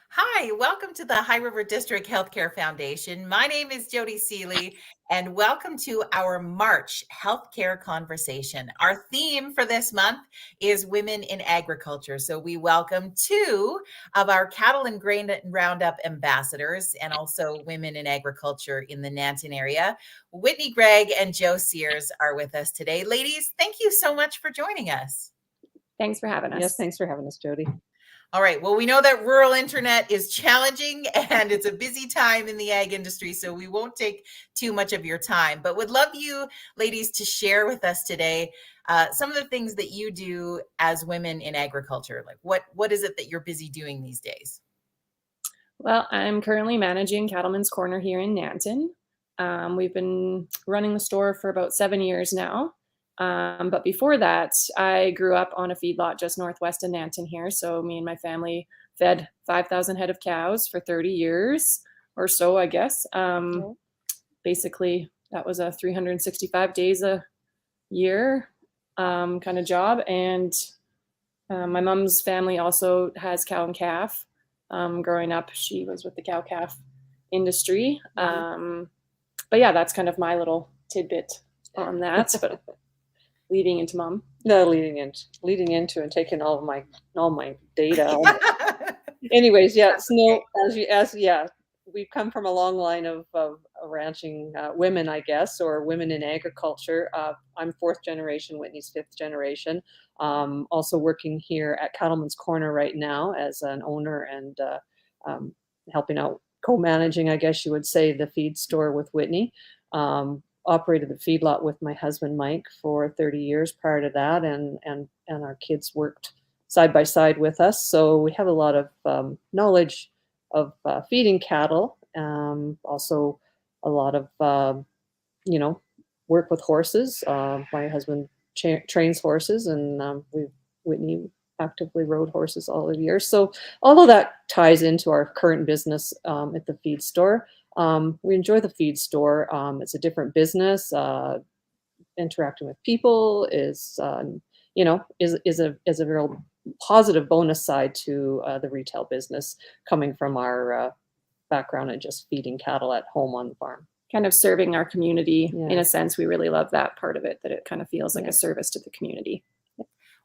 Hi, welcome to the High River District Healthcare Foundation. My name is Jody Seeley, and welcome to our March Healthcare Conversation. Our theme for this month is Women in Agriculture. So we welcome two of our Cattle and Grain Roundup ambassadors and also Women in Agriculture in the Nanton area. Whitney Gregg and Joe Sears are with us today. Ladies, thank you so much for joining us. Thanks for having us. Yes, thanks for having us, Jody. All right. Well, we know that rural internet is challenging and it's a busy time in the ag industry, so we won't take too much of your time, but would love you ladies to share with us today some of the things that you do as women in agriculture. Like what is it that you're busy doing these days? Well, I'm currently managing Cattleman's Corner here in Nanton. We've been running the store for about 7 years now. But before that, I grew up on a feedlot just northwest of Nanton here. So me and my family fed 5,000 head of cows for 30 years or so, I guess. Basically, that was a 365 days a year kind of job. And my mom's family also has cow and calf. Growing up, she was with the cow calf industry. But yeah, that's kind of my little tidbit on that. But leading into mom. No, leading into and taking all my data. Anyways, yeah. So we've come from a long line of ranching women, I guess, or women in agriculture. I'm fourth generation, Whitney's fifth generation. Also working here at Cattleman's Corner right now as an owner and helping out, co-managing, I guess you would say, the feed store with Whitney. Operated the feedlot with my husband Mike for 30 years prior to that, and our kids worked side by side with us. So we have a lot of knowledge of feeding cattle. Also, a lot of work with horses. My husband trains horses, and Whitney actively rode horses all the years. So all of that ties into our current business at the feed store. We enjoy the feed store. It's a different business. Interacting with people is a real positive bonus side to the retail business, coming from our background in just feeding cattle at home on the farm. Kind of serving our community in a sense. We really love that part of it, that it kind of feels like a service to the community.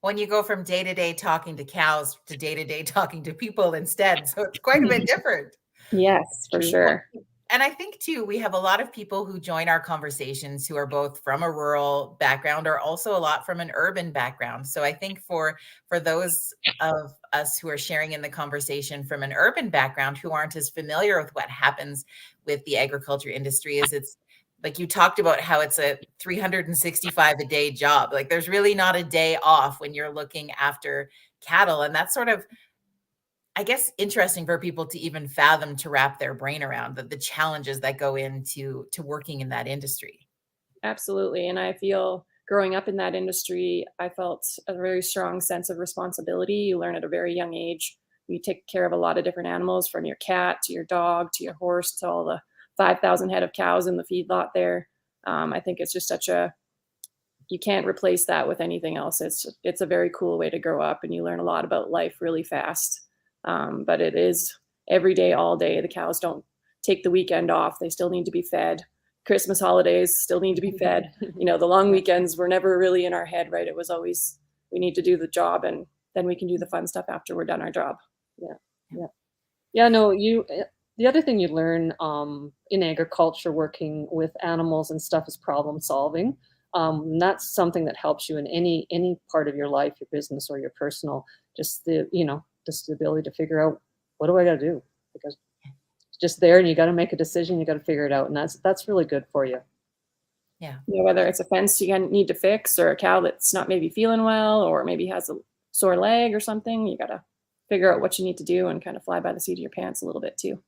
When you go from day to day talking to cows to day talking to people instead. So it's quite a bit different. Yes, for sure. And I think too, we have a lot of people who join our conversations who are both from a rural background or also a lot from an urban background. So I think for those of us who are sharing in the conversation from an urban background who aren't as familiar with what happens with the agriculture industry, is it's like you talked about how it's a 365 a day job. Like there's really not a day off when you're looking after cattle. And that's sort of, I guess, interesting for people to even fathom, to wrap their brain around the challenges that go into working in that industry. Absolutely. And I feel growing up in that industry, I felt a very strong sense of responsibility. You learn at a very young age. You take care of a lot of different animals, from your cat to your dog to your horse to all the 5,000 head of cows in the feedlot there. I think it's just you can't replace that with anything else. It's a very cool way to grow up, and you learn a lot about life really fast. But it is every day, all day. The cows don't take the weekend off. They still need to be fed. Christmas holidays still need to be fed. The long weekends were never really in our head, right? It was always, we need to do the job, and then we can do the fun stuff after we're done our job. No, the other thing you learn in agriculture, working with animals and stuff, is problem solving. And that's something that helps you in any part of your life, your business or your personal. Just the ability to figure out, what do I got to do? Because it's just there, and you got to make a decision. You got to figure it out, and that's really good for you. Yeah. Whether it's a fence you need to fix, or a cow that's not maybe feeling well, or maybe has a sore leg or something, you got to figure out what you need to do and kind of fly by the seat of your pants a little bit too.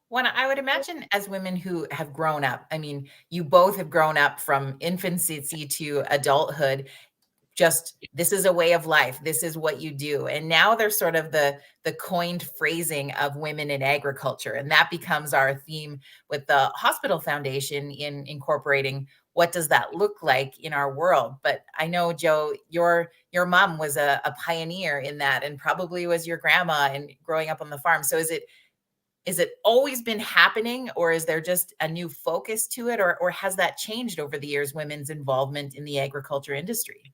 When I would imagine, as women who have grown up, I mean, you both have grown up from infancy to adulthood. Just, this is a way of life. This is what you do. And now there's sort of the coined phrasing of women in agriculture. And that becomes our theme with the Hospital Foundation, in incorporating what does that look like in our world. But I know, Joe, you're your mom was a pioneer in that, and probably was your grandma and growing up on the farm. So is it always been happening, or is there just a new focus to it, or has that changed over the years, women's involvement in the agriculture industry?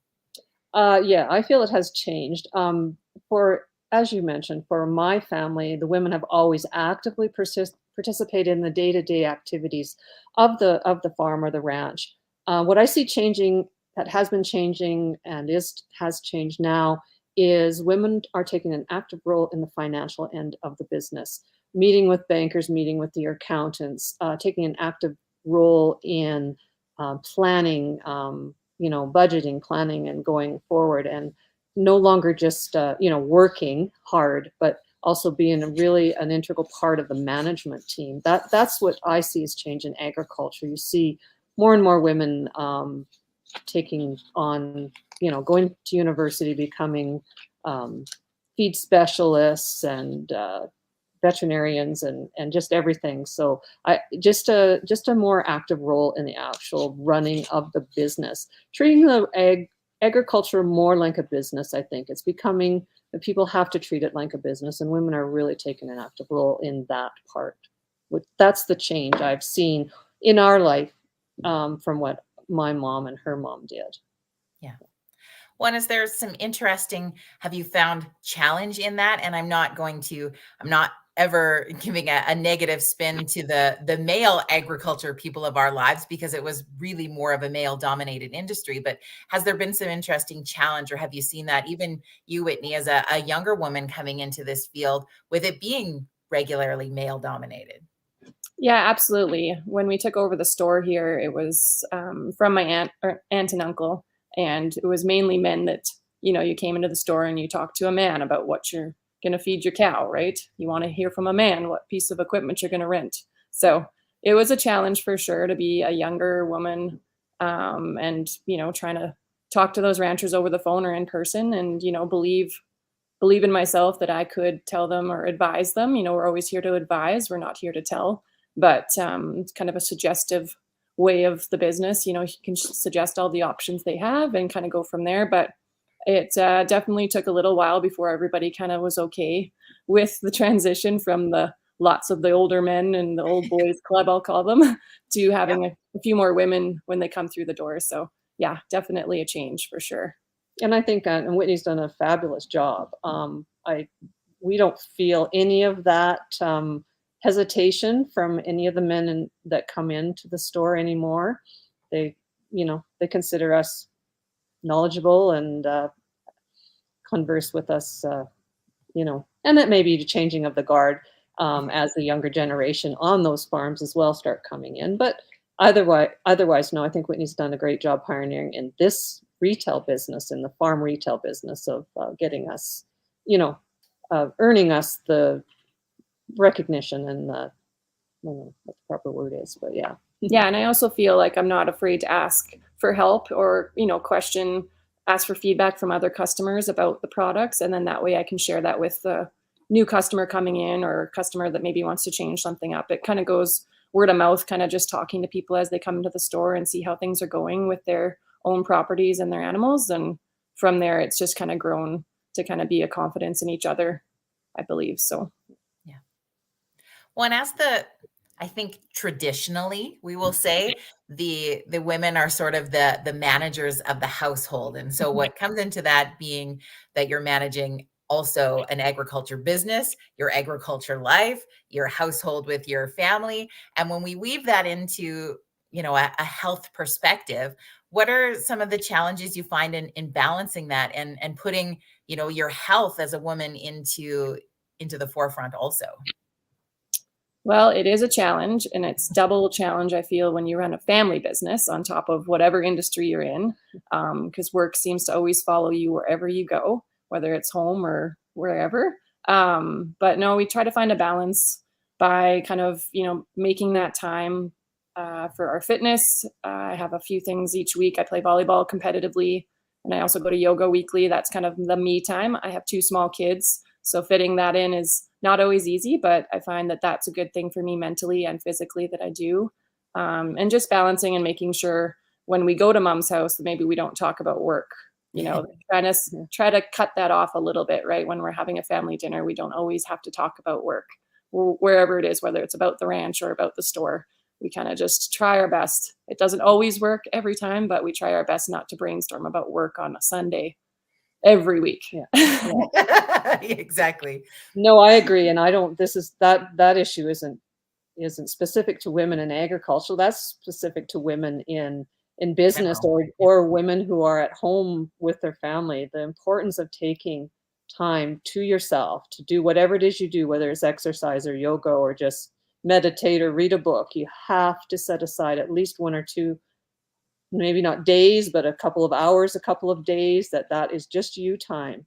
Yeah, I feel it has changed. For as you mentioned, for my family, the women have always actively participated in the day-to-day activities of the farm or the ranch. What I see changing, that has been changing and has changed now, is women are taking an active role in the financial end of the business, meeting with bankers, meeting with the accountants, taking an active role in planning. Budgeting, planning, and going forward, and no longer just working hard, but also being really an integral part of the management team. That's what I see as change in agriculture. You see more and more women taking on, going to university, becoming feed specialists and veterinarians and just everything. So I just a more active role in the actual running of the business, treating the agriculture more like a business. I think it's becoming that people have to treat it like a business, and women are really taking an active role in that part. That's the change I've seen in our life from what my mom and her mom did. Yeah. Well, and is there some interesting, have you found challenge in that? And I'm not ever giving a negative spin to the male agriculture people of our lives, because it was really more of a male dominated industry. But has there been some interesting challenge, or have you seen that, even you, Whitney, as a younger woman coming into this field, with it being regularly male dominated? Yeah, absolutely. When we took over the store here, it was from my aunt and uncle, and it was mainly men that, you came into the store and you talked to a man about what you're going to feed your cow, right? You want to hear from a man what piece of equipment you're going to rent. So it was a challenge for sure to be a younger woman, and, trying to talk to those ranchers over the phone or in person, and, believe in myself that I could tell them or advise them. We're always here to advise. We're not here to tell, but it's kind of a suggestive way of the business. You can suggest all the options they have and kind of go from there. But it definitely took a little while before everybody kind of was okay with the transition from the lots of the older men and the old boys club, I'll call them, to having a few more women when they come through the door. So yeah, definitely a change for sure. And I think and Whitney's done a fabulous job. We don't feel any of that hesitation from any of the men that come into the store anymore. They consider us knowledgeable and converse with us, and that may be the changing of the guard as the younger generation on those farms as well start coming in. But otherwise, no, I think Whitney's done a great job pioneering in this retail business, in the farm retail business, of getting us, earning us the recognition and I don't know what the proper word is, but yeah. Yeah, and I also feel like I'm not afraid to ask for help or, ask for feedback from other customers about the products. And then that way I can share that with the new customer coming in, or a customer that maybe wants to change something up. It kind of goes word of mouth, kind of just talking to people as they come into the store and see how things are going with their own properties and their animals. And from there, it's just kind of grown to kind of be a confidence in each other, I believe. So, yeah. Well, and I think traditionally, we will say the women are sort of the managers of the household. And so what comes into that being that you're managing also an agriculture business, your agriculture life, your household with your family. And when we weave that into, a health perspective, what are some of the challenges you find in balancing that and putting, your health as a woman into the forefront also? well, it is a challenge, and it's double challenge, I feel, when you run a family business on top of whatever industry you're in, because work seems to always follow you wherever you go, whether it's home or wherever. But no, we try to find a balance by kind of, making that time for our fitness. I have a few things each week. I play volleyball competitively, and I also go to yoga weekly. That's kind of the me time. I have 2 small kids, so fitting that in is not always easy, but I find that that's a good thing for me mentally and physically that I do. And just balancing and making sure when we go to mom's house, maybe we don't talk about work. try to cut that off a little bit, right? When we're having a family dinner, we don't always have to talk about work, wherever it is, whether it's about the ranch or about the store. We kind of just try our best. It doesn't always work every time, but we try our best not to brainstorm about work on a Sunday every week. Yeah. Exactly. No, I agree. And that issue isn't specific to women in agriculture. That's specific to women in business or women who are at home with their family. The importance of taking time to yourself to do whatever it is you do, whether it's exercise or yoga or just meditate or read a book. You have to set aside at least 1 or 2, maybe not days, but a couple of hours, a couple of days that is just you time.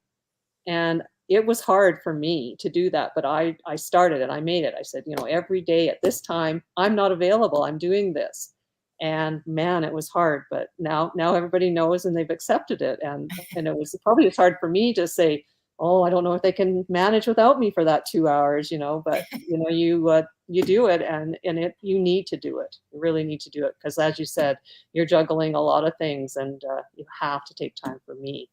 And it was hard for me to do that, but I started it. I made it. I said, every day at this time, I'm not available. I'm doing this. And man, it was hard, but now everybody knows and they've accepted it. And it was probably as hard for me to say, oh, I don't know if they can manage without me for that 2 hours, but you do it and you need to do it. You really need to do it. Because as you said, you're juggling a lot of things and you have to take time for me,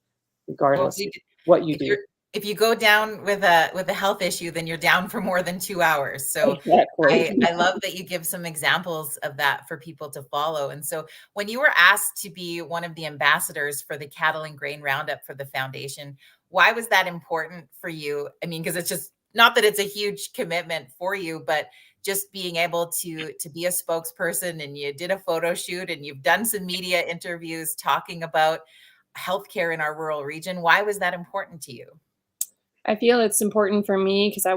regardless of what you do. If you go down with a health issue, then you're down for more than 2 hours. So exactly. I love that you give some examples of that for people to follow. And so when you were asked to be one of the ambassadors for the Cattle and Grain Roundup for the foundation, why was that important for you? I mean, because it's just not that it's a huge commitment for you, but just being able to be a spokesperson, and you did a photo shoot and you've done some media interviews talking about healthcare in our rural region. Why was that important to you? I feel it's important for me because I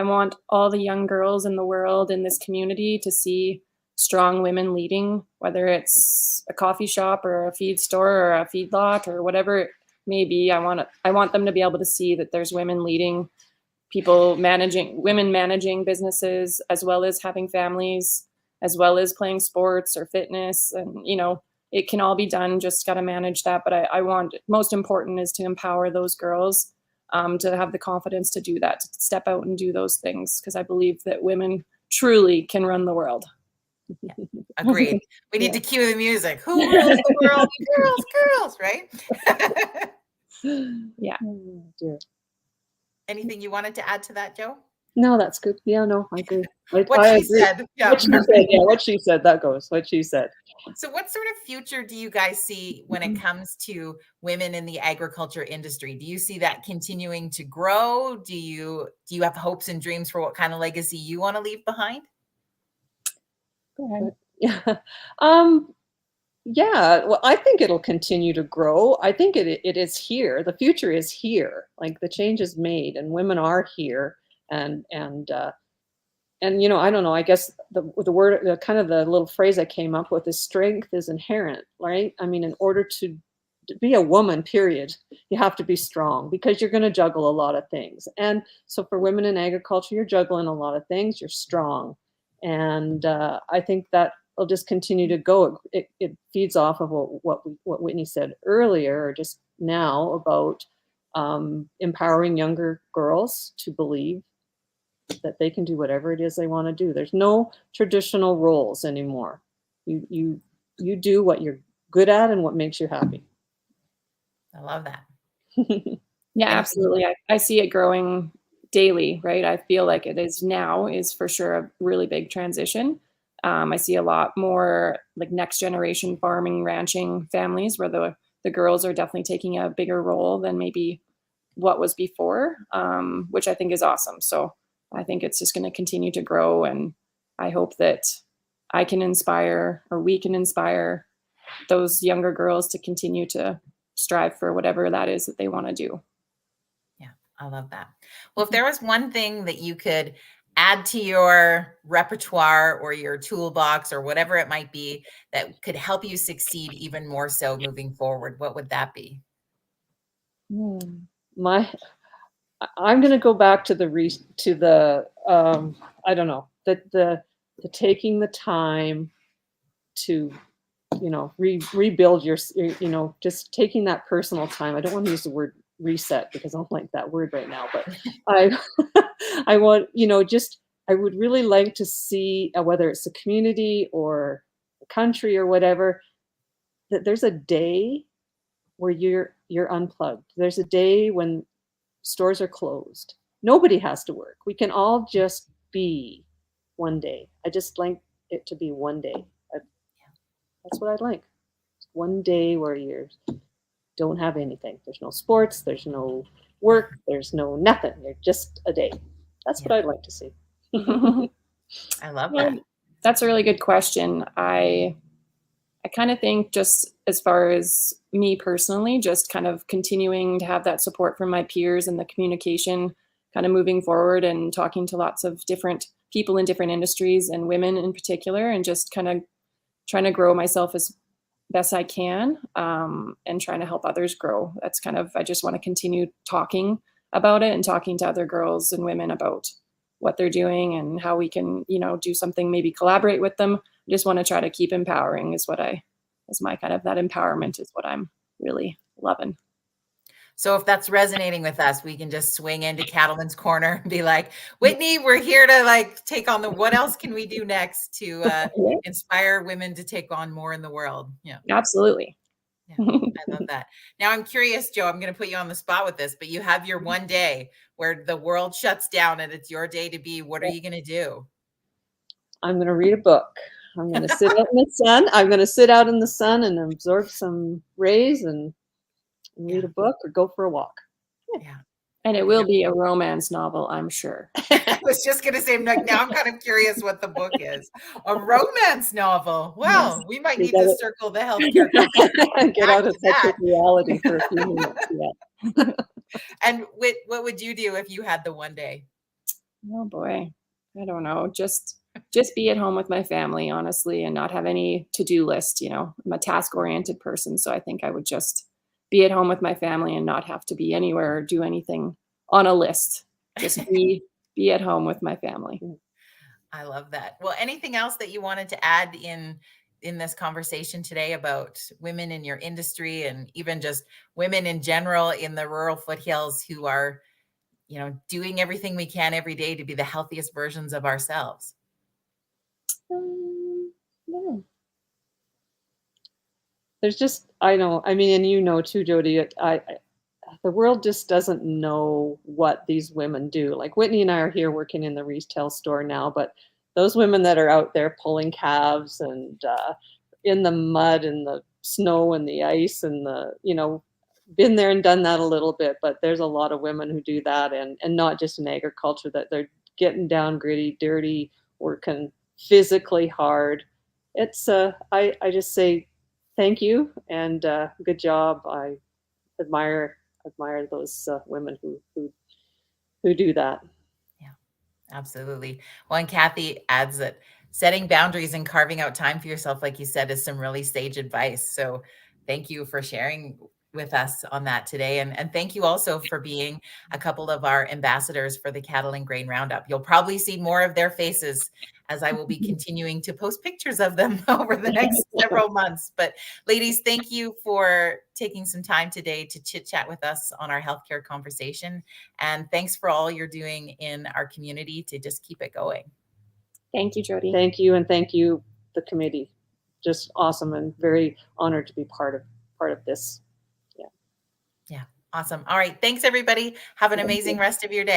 want all the young girls in the world, in this community, to see strong women leading, whether it's a coffee shop or a feed store or a feedlot or whatever it may be. I want them to be able to see that there's women leading, women managing businesses, as well as having families, as well as playing sports or fitness. And, it can all be done, just got to manage that. But I want, most important is to empower those girls to have the confidence to do that, to step out and do those things, because I believe that women truly can run the world. Yeah, agreed. We need to cue the music. Who rules the world? Girls, right? Yeah. Anything you wanted to add to that, Joe? No, that's good. Yeah, no, I agree. What she said. Yeah, what she said, that goes. What she said. So what sort of future do you guys see when it comes to women in the agriculture industry? Do you see that continuing to grow? Do you have hopes and dreams for what kind of legacy you want to leave behind? Go ahead. Yeah. Yeah, well, I think it'll continue to grow. I think it is here. The future is here. Like, the change is made and women are here. And I don't know, I guess the word, kind of the little phrase I came up with is strength is inherent, right? I mean, in order to be a woman, period, you have to be strong, because you're going to juggle a lot of things. And so for women in agriculture, you're juggling a lot of things, you're strong. And I think that will just continue to go. It feeds off of what Whitney said earlier, or just now, about empowering younger girls to believe that they can do whatever it is they want to do. There's no traditional roles anymore. You do what you're good at and what makes you happy. I love that. Yeah, absolutely. I see it growing daily, right? I feel like it is for sure a really big transition. I see a lot more like next generation farming, ranching families where the girls are definitely taking a bigger role than maybe what was before, which I think is awesome. So I think it's just going to continue to grow, and I hope that I can inspire, or we can inspire, those younger girls to continue to strive for whatever that is that they want to do. Yeah, I love that. Well, if there was one thing that you could add to your repertoire or your toolbox or whatever it might be that could help you succeed even more so moving forward, what would that be? I'm going to go back to the I don't know, the taking the time to, rebuild your, just taking that personal time. I don't want to use the word reset because I don't like that word right now, but I want, I would really like to see, whether it's the community or the country or whatever, that there's a day where you're unplugged. There's a day when stores are closed. Nobody has to work. We can all just be one day. I just like it to be one day. That's what I'd like. One day where you don't have anything. There's no sports. There's no work. There's no nothing. You're just a day. That's what I'd like to see. I love Well, that. that's a really good question. I kind of think, just as far as me personally, just kind of continuing to have that support from my peers and the communication, kind of moving forward and talking to lots of different people in different industries and women in particular, and just kind of trying to grow myself as best I can, and trying to help others grow. That's kind of, I just want to continue talking about it and talking to other girls and women about what they're doing and how we can, do something, maybe collaborate with them. I just want to try to keep empowering is my kind of, that empowerment is what I'm really loving. So if that's resonating with us, we can just swing into Cattleman's Corner and be like, Whitney, we're here to like take on what else can we do next to inspire women to take on more in the world? Yeah. Absolutely. Yeah, I love that. Now I'm curious, Joe, I'm going to put you on the spot with this, but you have your one day where the world shuts down and it's your day to be. What are you going to do? I'm going to read a book. I'm going to sit out in the sun. I'm going to sit out in the sun and absorb some rays and read a book or go for a walk. Yeah. And it will be a romance novel, I'm sure. I was just going to say, now I'm kind of curious what the book is. A romance novel. Well, Yes. we might need to circle the healthcare. Get out of such reality for a few minutes. Yeah. And what would you do if you had the one day? Oh boy, I don't know. Just be at home with my family, honestly, and not have any to-do list. I'm a task-oriented person, so I think I would just be at home with my family and not have to be anywhere or do anything on a list. Just be at home with my family. I love that. Well, anything else that you wanted to add in this conversation today about women in your industry and even just women in general in the rural foothills who are, doing everything we can every day to be the healthiest versions of ourselves? No. There's just, I know, I mean, and you know too, Jody, the world just doesn't know what these women do. Like Whitney and I are here working in the retail store now, but those women that are out there pulling calves and in the mud and the snow and the ice and been there and done that a little bit, but there's a lot of women who do that, and not just in agriculture, that they're getting down gritty, dirty, working physically hard. It's I just say thank you and good job. I admire those women who do that. Yeah, absolutely. Well, and Kathy adds that setting boundaries and carving out time for yourself, like you said, is some really sage advice. So thank you for sharing with us on that today. And thank you also for being a couple of our ambassadors for the Cattle and Grain Roundup. You'll probably see more of their faces as I will be continuing to post pictures of them over the next several months. But ladies, thank you for taking some time today to chit chat with us on our healthcare conversation. And thanks for all you're doing in our community to just keep it going. Thank you, Jody. Thank you. And thank you, the committee. Just awesome and very honored to be part of this. Yeah. Awesome. All right. Thanks, everybody. Have an amazing rest of your day.